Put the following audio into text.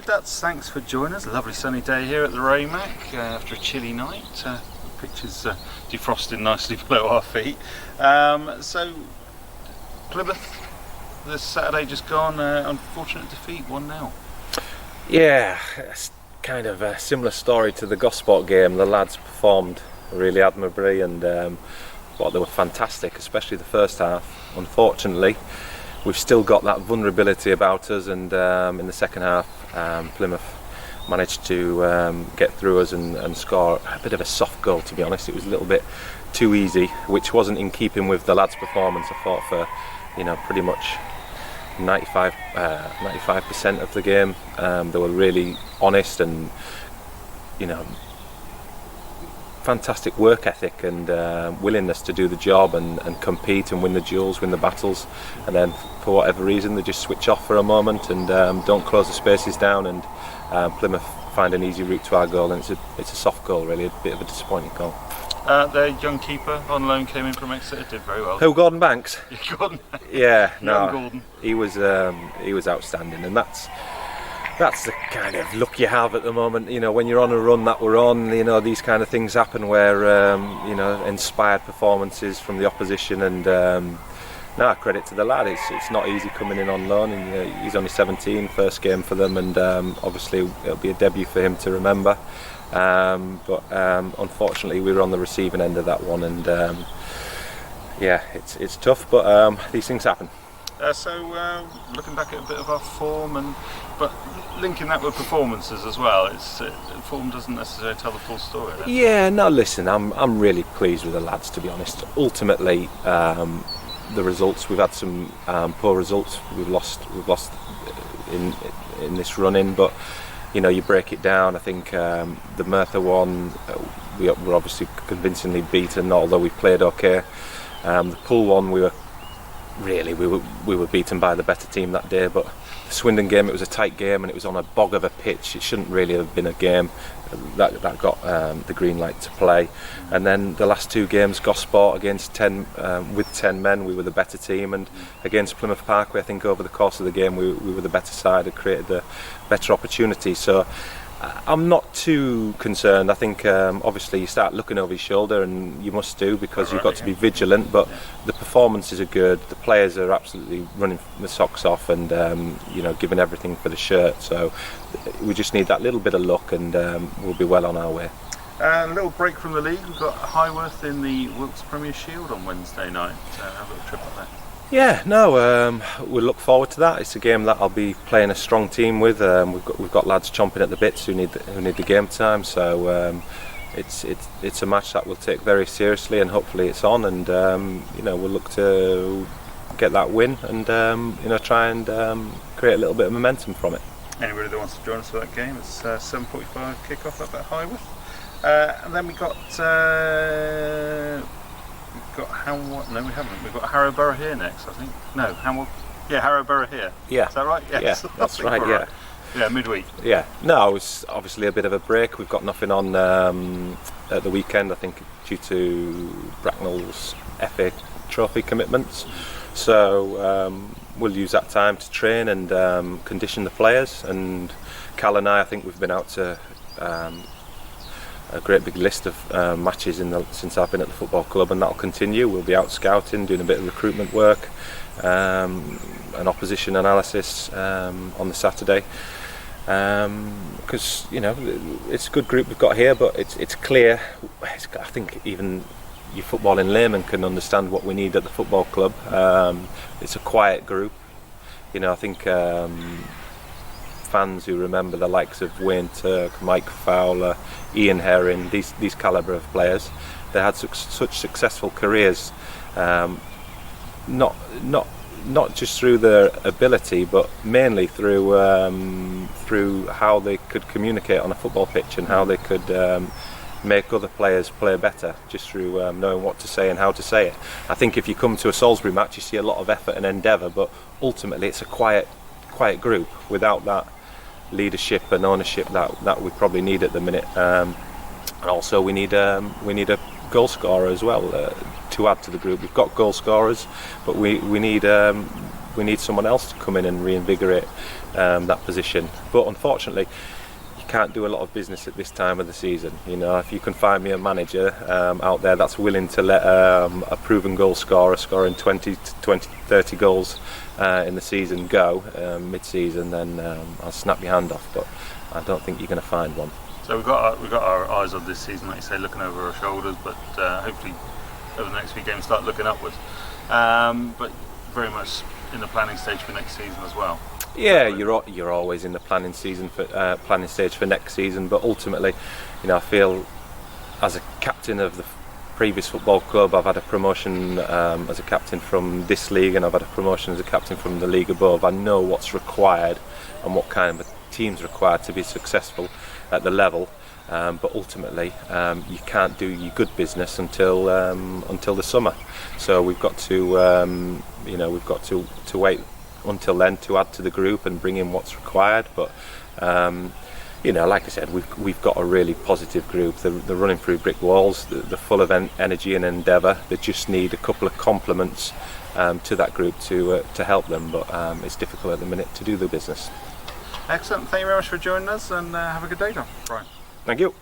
Alright Dats, thanks for joining us. A lovely sunny day here at the Raymac after a chilly night. Pictures defrosting nicely below our feet. So Plymouth, this Saturday just gone, unfortunate defeat, 1-0. Yeah, it's kind of a similar story to the Gosport game. The lads performed really admirably and they were fantastic, especially the first half. Unfortunately, we've still got that vulnerability about us, and in the second half Plymouth managed to get through us and score a bit of a soft goal, to be honest. It was a little bit too easy, which wasn't in keeping with the lads' performance. I thought for pretty much 95% of the game they were really honest and fantastic work ethic and willingness to do the job and compete and win the duels, win the battles, and then for whatever reason they just switch off for a moment and don't close the spaces down, and Plymouth find an easy route to our goal, and it's a soft goal, really, a bit of a disappointing goal. Their young keeper on loan came in from Exeter, did very well. Who, Gordon Banks? Yeah, Gordon. Yeah, no, Gordon. He was outstanding, and that's the kind of luck you have at the moment. When you're on a run that we're on, these kind of things happen where inspired performances from the opposition, and credit to the lad. It's not easy coming in on loan, and he's only 17, first game for them, and obviously it'll be a debut for him to remember. But unfortunately we were on the receiving end of that one, and it's tough, but these things happen. So looking back at a bit of our form, but linking that with performances as well, form doesn't necessarily tell the full story. Yeah, no, listen, I'm really pleased with the lads, to be honest. Ultimately, the results, we've had some poor results. We've lost in this run-in, but you break it down. I think the Merthyr one, we were obviously convincingly beaten, although we played okay. The Poole one, we were beaten by the better team that day, but the Swindon game, it was a tight game and it was on a bog of a pitch. It shouldn't really have been a game that got the green light to play. And then the last two games, Gosport against 10 with 10 men, we were the better team, and against Plymouth Parkway, I think over the course of the game we were the better side and created the better opportunity. So I'm not too concerned. I think obviously you start looking over your shoulder, and you must do, because you've got to be vigilant, but the performances are good, the players are absolutely running the socks off and giving everything for the shirt, so we just need that little bit of luck, and we'll be well on our way. A little break from the league. We've got Highworth in the Wilkes Premier Shield on Wednesday night, so have a little trip up there. Yeah, no, we'll look forward to that. It's a game that I'll be playing a strong team with. We've got lads chomping at the bits who need the game time. So it's a match that we'll take very seriously, and hopefully it's on. And we'll look to get that win and try and create a little bit of momentum from it. Anybody that wants to join us for that game, it's 7:45 kick-off up at Highworth. And then we got Hamwell. No, we haven't. We've got Harrowborough here next, I think. No, Hamwell. Yeah, Harrowborough here. Yeah. Is that right? Yes, yeah, that's right. Yeah. Yeah, midweek. Yeah. No, it's obviously a bit of a break. We've got nothing on at the weekend, I think, due to Bracknell's FA Trophy commitments. So we'll use that time to train and condition the players. And Cal and I think we've been out to a great big list of matches since I've been at the football club, and that'll continue. We'll be out scouting, doing a bit of recruitment work, and opposition analysis on the Saturday, because it's a good group we've got here, but it's clear. I think even your footballing layman can understand what we need at the football club. It's a quiet group. I think fans who remember the likes of Wayne Turk, Mike Fowler, Ian Herring, these calibre of players, they had such successful careers, not just through their ability, but mainly through how they could communicate on a football pitch, and how they could make other players play better, just through knowing what to say and how to say it. I think if you come to a Salisbury match, you see a lot of effort and endeavour, but ultimately it's a quiet group without that leadership and ownership that we probably need at the minute, and also we need a goal scorer as well to add to the group. We've got goal scorers, but we need need someone else to come in and reinvigorate that position. But unfortunately, you can't do a lot of business at this time of the season. You know, if you can find me a manager out there that's willing to let a proven goal scorer scoring 20 to 30 goals in the season go mid-season, then I'll snap your hand off. But I don't think you're going to find one. So we've got our eyes on this season, like you say, looking over our shoulders, but hopefully over the next few games start looking upwards. But very much in the planning stage for next season as well. Yeah, you're always in the planning stage for next season. But ultimately, you know, I feel as a captain of the previous football club, I've had a promotion as a captain from this league, and I've had a promotion as a captain from the league above. I know what's required and what kind of a team's required to be successful at the level. But ultimately, you can't do your good business until the summer. So we've got to, we've got to wait until then to add to the group and bring in what's required. But like I said, we've got a really positive group. They're running through brick walls. They're full of energy and endeavour. They just need a couple of compliments to that group to help them. But it's difficult at the minute to do the business. Excellent. Thank you very much for joining us, and have a good day, John. Brian. Thank you.